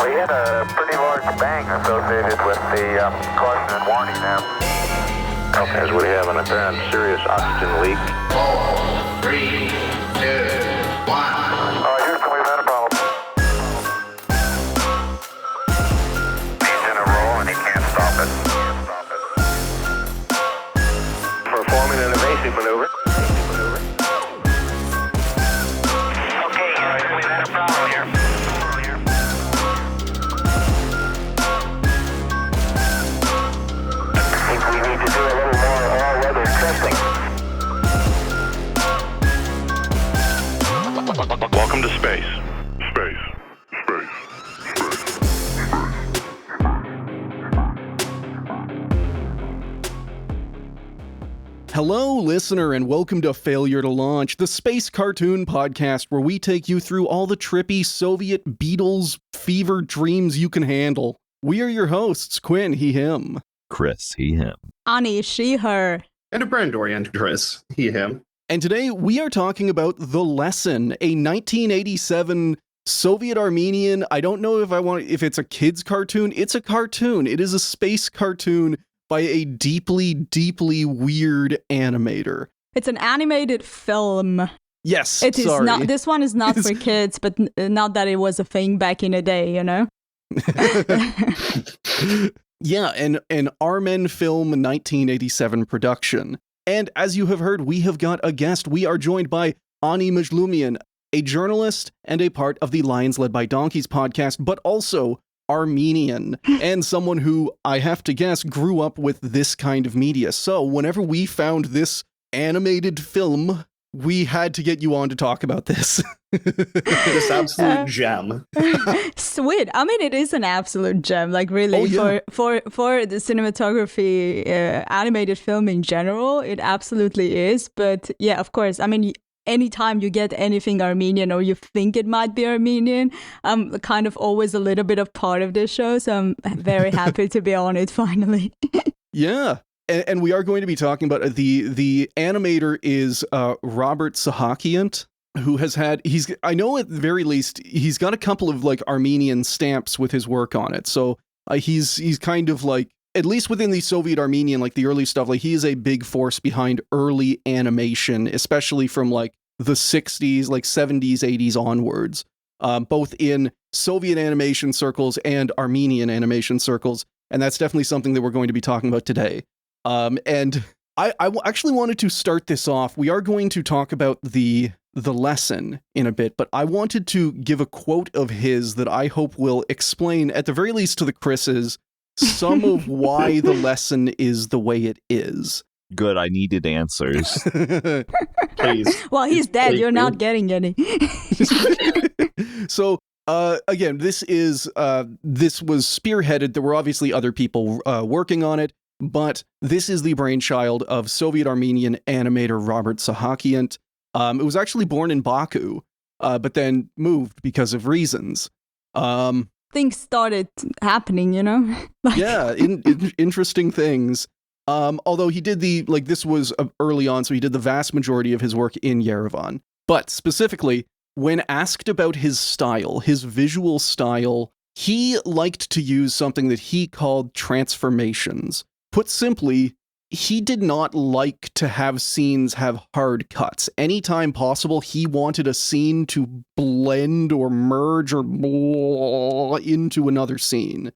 We had a pretty large bang associated with the caution and warning now. Okay, as we have an apparent serious oxygen leak. 4, 3, 2, 1. Houston, we've had a problem. He's in a roll and he can't stop it. Performing an evasive maneuver. Okay, Houston, we've had a problem here. I think we need to do a little more all-weather testing. Welcome to space. Hello, listener, and welcome to Failure to Launch, the space cartoon podcast where we take you through all the trippy Soviet Beatles fever dreams you can handle. We are your hosts, Quinn, he, him. Chris, he, him. Ani, she, her. And a brand oriented Chris, he, him. And today we are talking about The Lesson, a 1987 Soviet Armenian. I don't know if it's a kid's cartoon. It's a cartoon. It is a space cartoon by a deeply, deeply weird animator. It's an animated film. Yes, It is sorry. not. This one is not for kids, but not that it was a thing back in the day, you know? Yeah, an Armen Film 1987 production. And as you have heard, we have got a guest. We are joined by Ani Majlumian, a journalist and a part of the Lions Led by Donkeys podcast, but also Armenian, and someone who, I have to guess, grew up with this kind of media. So whenever we found this animated film, we had to get you on to talk about this. This absolute gem. Sweet. I mean, it is an absolute gem. Like, really, Oh, yeah. for the cinematography, animated film in general, it absolutely is. But yeah, of course. I mean, anytime you get anything Armenian or you think it might be Armenian, I'm kind of always a little bit of part of this show. So I'm very happy to be on it finally. Yeah. And we are going to be talking about the animator is Robert Sahakian, who has I know at the very least, he's got a couple of like Armenian stamps with his work on it. So he's kind of like, at least within the Soviet Armenian, like the early stuff, like he is a big force behind early animation, especially from like the 60s, like 70s, 80s onwards, both in Soviet animation circles and Armenian animation circles. And that's definitely something that we're going to be talking about today. And I actually wanted to start this off. We are going to talk about the lesson in a bit, but I wanted to give a quote of his that I hope will explain, at the very least to the Chris's, some of why the lesson is the way it is. Good, I needed answers. Please. Well, he's dead. Thank You're you. not getting any. So, again, this was spearheaded. There were obviously other people working on it, but this is the brainchild of Soviet Armenian animator Robert Sahakian. It was actually born in Baku, but then moved because of reasons. Things started happening, you know? Like, Yeah, interesting things. Although he did this was early on, so he did the vast majority of his work in Yerevan. But specifically, when asked about his style, his visual style, he liked to use something that he called transformations. Put simply, he did not like to have scenes have hard cuts. Anytime possible, he wanted a scene to blend or merge or into another scene,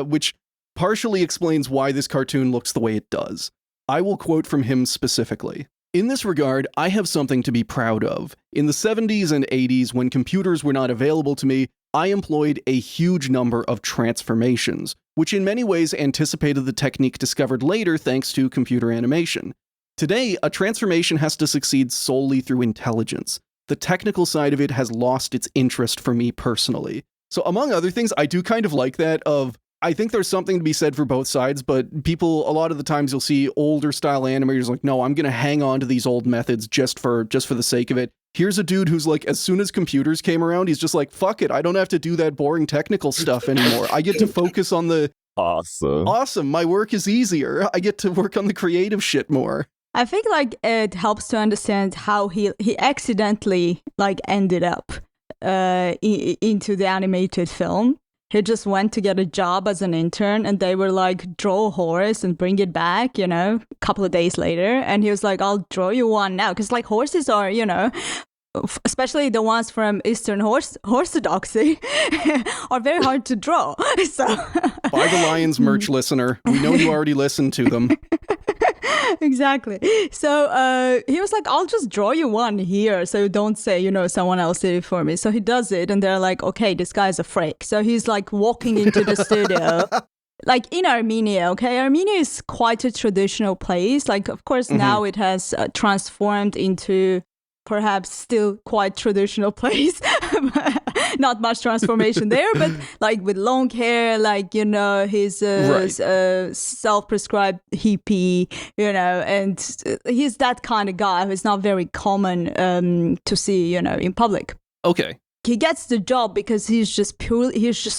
which partially explains why this cartoon looks the way it does. I will quote from him specifically. In this regard, I have something to be proud of. In the 70s and 80s, when computers were not available to me, I employed a huge number of transformations, which in many ways anticipated the technique discovered later thanks to computer animation. Today, a transformation has to succeed solely through intelligence. The technical side of it has lost its interest for me personally. So among other things, I do kind of like that I think there's something to be said for both sides, but people, a lot of the times you'll see older style animators like, no, I'm going to hang on to these old methods just for the sake of it. Here's a dude who's like, as soon as computers came around, he's just like, fuck it, I don't have to do that boring technical stuff anymore. I get to focus on the awesome, my work is easier. I get to work on the creative shit more. I think like it helps to understand how he accidentally like ended up into the animated film. he just went to get a job as an intern, and they were like, draw a horse and bring it back, you know, a couple of days later. And he was like, I'll draw you one now. Because like horses are, you know, especially the ones from Eastern Orthodoxy, are very hard to draw. So Buy the Lions merch, listener. We know you already listened to them. Exactly. So he was like, I'll just draw you one here, so don't say, you know, someone else did it for me. So he does it, and they're like, okay, this guy's a freak. So he's like walking into the studio. Like in Armenia, okay? Armenia is quite a traditional place. Like, of course, now it has transformed into perhaps still quite traditional place. Not much transformation there, but like with long hair, like, you know, he's self-prescribed hippie, you know, and he's that kind of guy who's not very common to see, you know, in public. Okay. He gets the job because he's just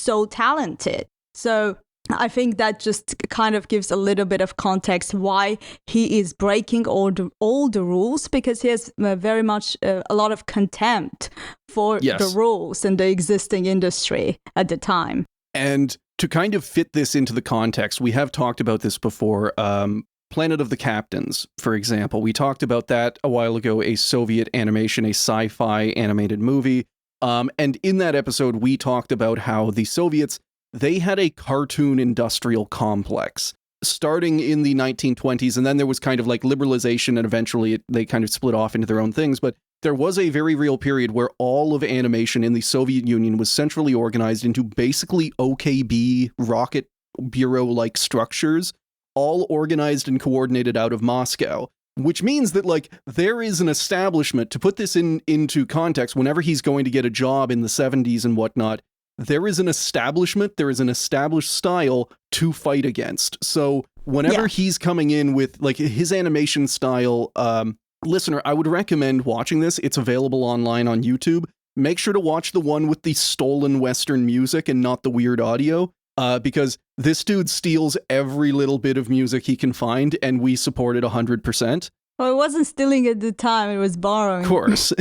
so talented. So I think that just kind of gives a little bit of context why he is breaking all the rules, because he has very much a lot of contempt for the rules and the existing industry at the time. And to kind of fit this into the context, we have talked about this before. Planet of the Captains, for example. We talked about that a while ago, a Soviet animation, a sci-fi animated movie. And in that episode, we talked about how the Soviets, they had a cartoon industrial complex starting in the 1920s, and then there was kind of like liberalization, and eventually they kind of split off into their own things. But there was a very real period where all of animation in the Soviet Union was centrally organized into basically OKB, Rocket Bureau-like structures, all organized and coordinated out of Moscow. Which means that, like, there is an establishment, to put this into context, whenever he's going to get a job in the 70s and whatnot, there is an establishment, there is an established style to fight against. So whenever he's coming in with, like, his animation style, listener, I would recommend watching this. It's available online on YouTube. Make sure to watch the one with the stolen Western music and not the weird audio, because this dude steals every little bit of music he can find, and we support it 100%. Well, it wasn't stealing at the time, it was borrowing. Of course.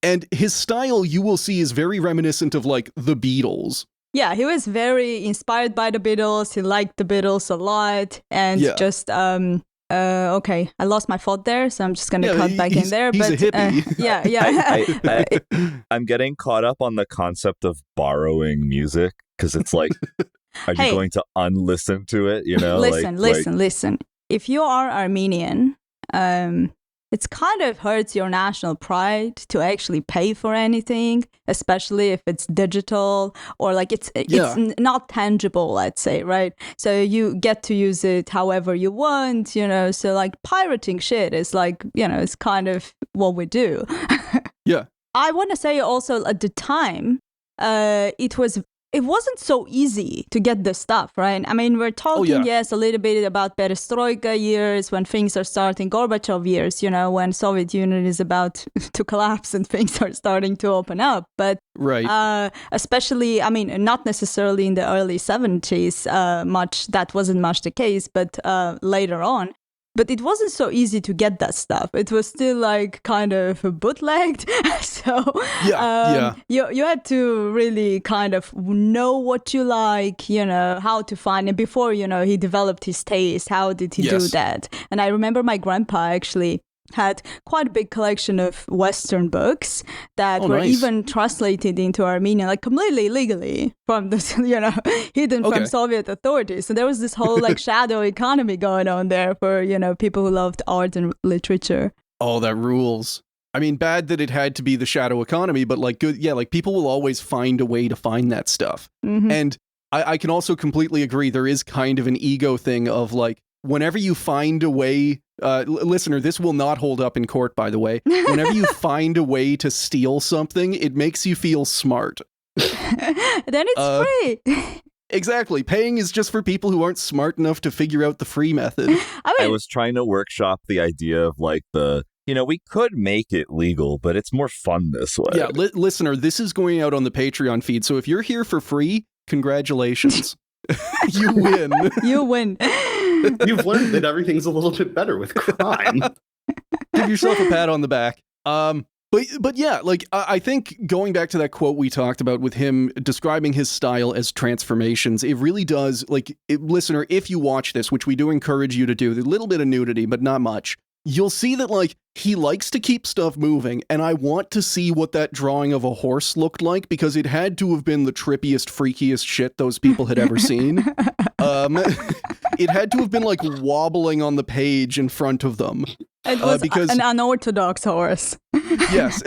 And his style, you will see, is very reminiscent of, like, the Beatles. Yeah, he was very inspired by the Beatles. He liked the Beatles a lot. And just, okay, I lost my thought there, so I'm just going to cut back in there. He's a hippie. I'm getting caught up on the concept of borrowing music, because it's like, are you going to unlisten to it? You know, listen. If you are Armenian, it's kind of hurts your national pride to actually pay for anything, especially if it's digital or like it's not tangible, let's say, right? So you get to use it however you want, you know, so like pirating shit is like, you know, it's kind of what we do. Yeah. I want to say also at the time, it wasn't so easy to get the stuff, right? I mean, we're talking, a little bit about perestroika years, when things are starting, Gorbachev years, you know, when Soviet Union is about to collapse and things are starting to open up. But especially, I mean, not necessarily in the early 70s, that wasn't much the case, but later on. But it wasn't so easy to get that stuff. It was still like kind of bootlegged. So you had to really kind of know what you like, you know, how to find it. Before, you know, he developed his taste, how did he do that? And I remember my grandpa actually had quite a big collection of Western books that were even translated into Armenian, like completely legally from the, you know, hidden from Soviet authorities. So there was this whole like shadow economy going on there for, you know, people who loved art and literature. Oh, that rules. I mean, bad that it had to be the shadow economy, but like good. Yeah, like people will always find a way to find that stuff. And I can also completely agree. There is kind of an ego thing of like, whenever you find a way, listener, this will not hold up in court, by the way. Whenever you find a way to steal something, it makes you feel smart. Then it's free. Exactly. Paying is just for people who aren't smart enough to figure out the free method. I was trying to workshop the idea of like you know, we could make it legal, but it's more fun this way. Yeah, listener, this is going out on the Patreon feed, so if you're here for free, congratulations. You win. You win. You've learned that everything's a little bit better with crime. Give yourself a pat on the back. But yeah, like I think going back to that quote we talked about with him describing his style as transformations, it really does, like, listener, if you watch this, which we do encourage you to do, there's a little bit of nudity, but not much, you'll see that, like, he likes to keep stuff moving, and I want to see what that drawing of a horse looked like, because it had to have been the trippiest, freakiest shit those people had ever seen. It had to have been, like, wobbling on the page in front of them. It was because an unorthodox horse. Yes.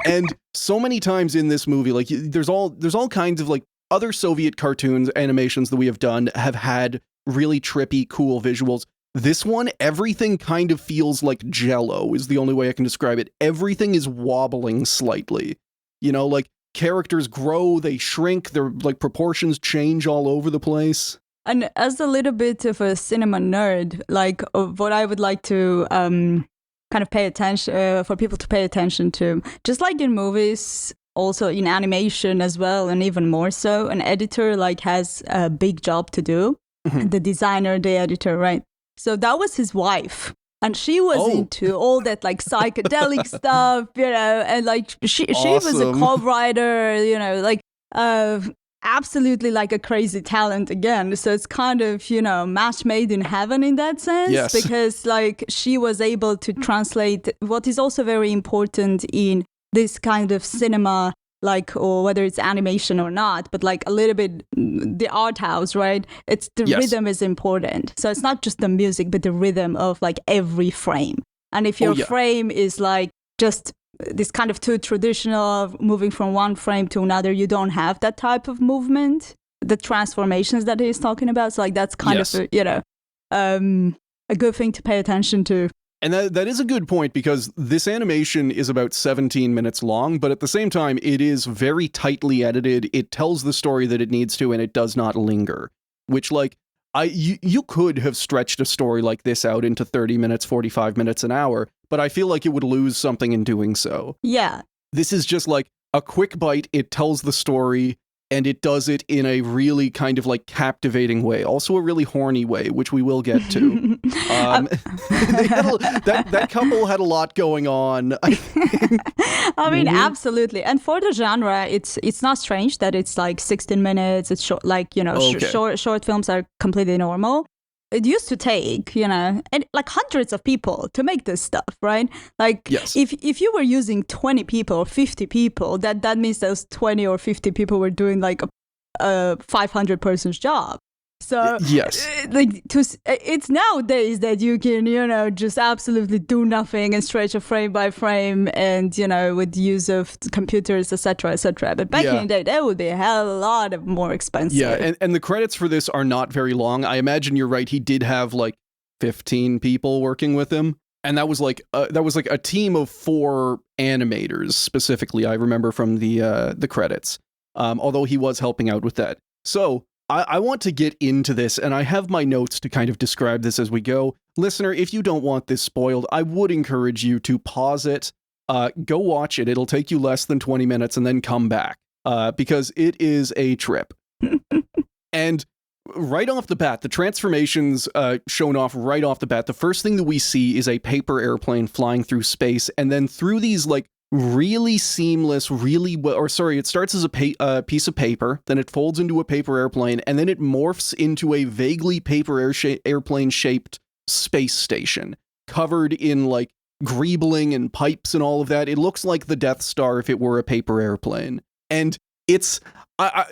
And so many times in this movie, like, there's all kinds of, like, other Soviet cartoons, animations that we have done have had really trippy, cool visuals. This one, everything kind of feels like Jell-O is the only way I can describe it. Everything is wobbling slightly. You know, like, characters grow, they shrink, their, like, proportions change all over the place. And as a little bit of a cinema nerd, like, what I would like to kind of pay attention, for people to pay attention to, just like in movies, also in animation as well, and even more so, an editor, like, has a big job to do. Mm-hmm. The designer, the editor, right? So that was his wife. And she was into all that, like, psychedelic stuff, you know, and, like, she was a co-writer, you know, like, absolutely, like, a crazy talent again. So it's kind of, you know, match made in heaven in that sense. Yes. Because, like, she was able to translate what is also very important in this kind of cinema, like, or whether it's animation or not, but, like, a little bit the art house, right? It's the rhythm is important. So it's not just the music, but the rhythm of, like, every frame. And if your frame is, like, just this kind of too traditional, moving from one frame to another, you don't have that type of movement, the transformations that he's talking about. So, like, that's kind of, you know, a good thing to pay attention to. And that is a good point, because this animation is about 17 minutes long, but at the same time, it is very tightly edited. It tells the story that it needs to, and it does not linger. Which, like, you could have stretched a story like this out into 30 minutes, 45 minutes, an hour, but I feel like it would lose something in doing so. Yeah. This is just like a quick bite. It tells the story, and it does it in a really kind of, like, captivating way. Also a really horny way, which we will get to. That couple had a lot going on, I think. I mean, absolutely. And for the genre, it's not strange that it's, like, 16 minutes. It's short, like, you know, short films are completely normal. It used to take, you know, and, like, hundreds of people to make this stuff, right? Like, if you were using 20 people or 50 people, that means those 20 or 50 people were doing, like, a 500-person's job. So, like, it's nowadays that you can, you know, just absolutely do nothing and stretch a frame by frame, and, you know, with use of computers, etc., etc. But back in the day, that would be a hell of a lot of more expensive. Yeah, and the credits for this are not very long. I imagine you're right. He did have, like, 15 people working with him, and that was like a team of 4 animators specifically. I remember from the credits. Although he was helping out with that. So I want to get into this, and I have my notes to kind of describe this as we go. Listener, if you don't want this spoiled, I would encourage you to pause it, go watch it. It'll take you less than 20 minutes, and then come back, because it is a trip. And right off the bat, the transformations shown off right off the bat, the first thing that we see is a paper airplane flying through space, and then through these, like, really seamless, it starts as a piece of paper, then it folds into a paper airplane, and then it morphs into a vaguely paper airplane-shaped space station, covered in, like, greebling and pipes and all of that. It looks like the Death Star if it were a paper airplane. And it's, I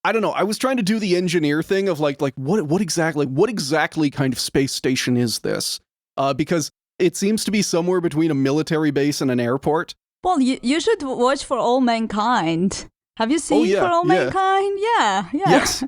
don't know, I was trying to do the engineer thing of, like what exactly kind of space station is this? Because it seems to be somewhere between a military base and an airport. Well, you should watch For All Mankind. Have you seen For All Mankind? Yeah. Yes.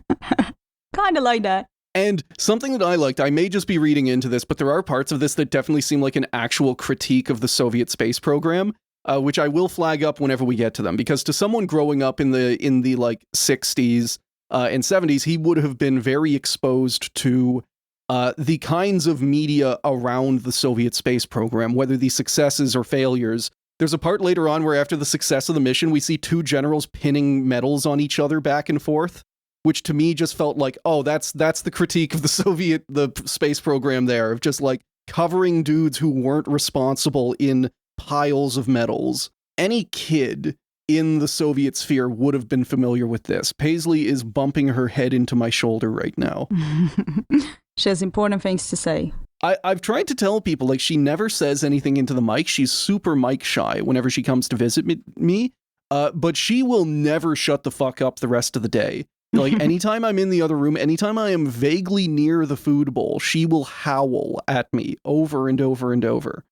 Kind of like that. And something that I liked, I may just be reading into this, but there are parts of this that definitely seem like an actual critique of the Soviet space program, which I will flag up whenever we get to them. Because to someone growing up in the like 60s and 70s, he would have been very exposed to the kinds of media around the Soviet space program, whether the successes or failures. There's a part later on where after the success of the mission, we see 2 generals pinning medals on each other back and forth, which to me just felt like, oh, that's the critique of the space program there, of just, like, covering dudes who weren't responsible in piles of medals. Any kid in the Soviet sphere would have been familiar with this. Paisley is bumping her head into my shoulder right now. She has important things to say. I've tried to tell people, like, she never says anything into the mic. She's super mic shy whenever she comes to visit me. But she will never shut the fuck up the rest of the day. Like, anytime I'm in the other room, anytime I am vaguely near the food bowl, she will howl at me over and over and over.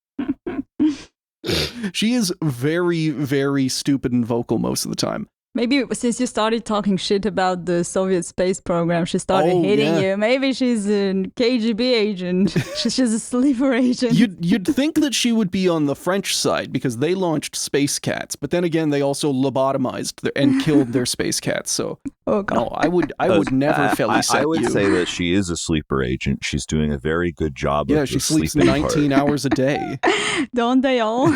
She is very, very stupid and vocal most of the time. Maybe since you started talking shit about the Soviet space program, she started hitting you. Maybe she's a KGB agent. She's a sleeper agent. You'd think that she would be on the French side because they launched Space Cats, but then again, they also lobotomized and killed their Space Cats. So, oh God. No, I would never Felicet I would you. say that she is a sleeper agent. She's doing a very good job. Yeah, of she the sleeps sleeping 19 part. hours a day. Don't they all?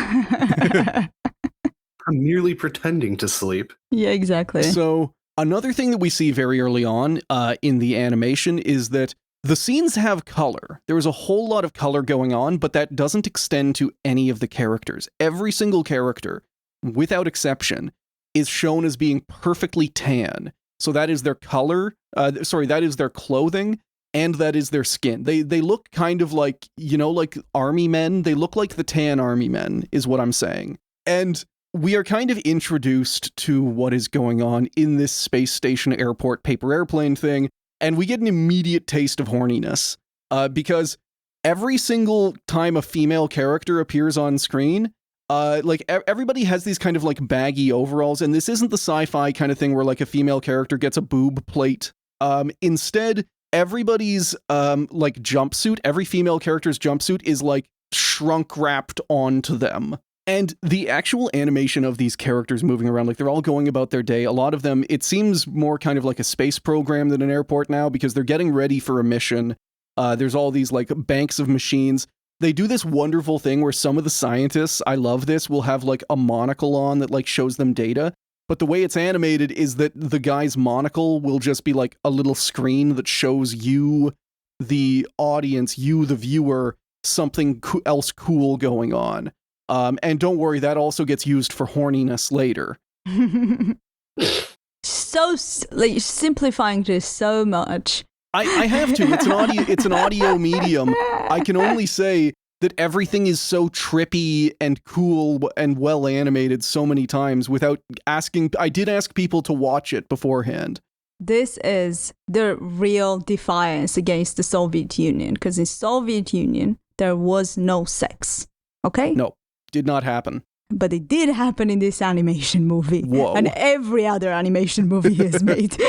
I'm merely pretending to sleep. Yeah, exactly. So another thing that we see very early on in the animation is that the scenes have color. There is a whole lot of color going on, but that doesn't extend to any of the characters. Every single character, without exception, is shown as being perfectly tan. So that is their color, that is their clothing, and that is their skin. They look kind of like, like army men. They look like the tan army men, is what I'm saying. And we are kind of introduced to what is going on in this space station airport paper airplane thing, and we get an immediate taste of horniness. Because every single time a female character appears on screen, everybody has these kind of like baggy overalls, and this isn't the sci-fi kind of thing where like a female character gets a boob plate. Instead, everybody's like jumpsuit, every female character's jumpsuit is like shrunk wrapped onto them. And the actual animation of these characters moving around, like they're all going about their day. A lot of them, it seems more kind of like a space program than an airport now because they're getting ready for a mission. There's all these like banks of machines. They do this wonderful thing where some of the scientists, I love this, will have like a monocle on that like shows them data. But the way it's animated is that the guy's monocle will just be like a little screen that shows you, the audience, you, the viewer, something else cool going on. And don't worry, that also gets used for horniness later. So, like, simplifying this so much. I have to. It's an audio medium. I can only say that everything is so trippy and cool and well animated so many times without asking. I did ask people to watch it beforehand. This is the real defiance against the Soviet Union, because in Soviet Union, there was no sex. Okay? No. Did not happen. But it did happen in this animation movie. Whoa. And every other animation movie he has made.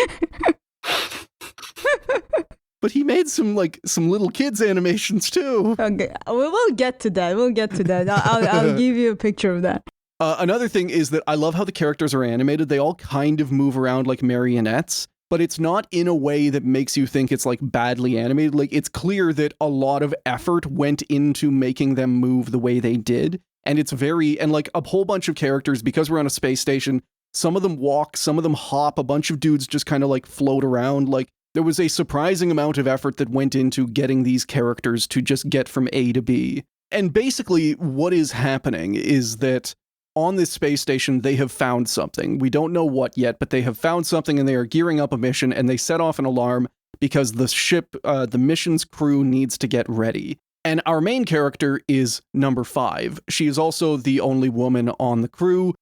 But he made some little kids animations too. Okay, we'll get to that. I'll give you a picture of that. Another thing is that I love how the characters are animated. They all kind of move around like marionettes, but it's not in a way that makes you think it's like badly animated. Like, it's clear that a lot of effort went into making them move the way they did. And it's and like a whole bunch of characters, because we're on a space station, some of them walk, some of them hop, a bunch of dudes just kind of like float around. Like, there was a surprising amount of effort that went into getting these characters to just get from A to B. And basically what is happening is that on this space station, they have found something. We don't know what yet, but they have found something and they are gearing up a mission, and they set off an alarm because the ship, the mission's crew needs to get ready. And our main character is number 5. She is also the only woman on the crew.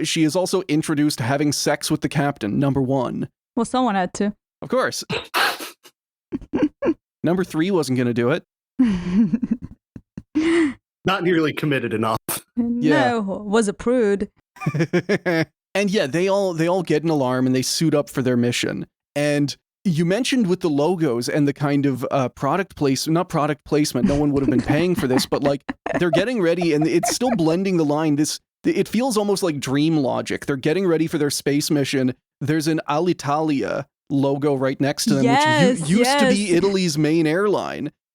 She is also introduced having sex with the captain, number 1. Well, someone had to. Of course. Number 3 wasn't going to do it. Not nearly committed enough. Yeah. No, was a prude. And yeah, they all get an alarm and they suit up for their mission. And you mentioned with the logos and the kind of not product placement, no one would have been paying for this, but like they're getting ready and it's still blending the line. It feels almost like dream logic. They're getting ready for their space mission. There's an Alitalia logo right next to them, which used to be Italy's main airline.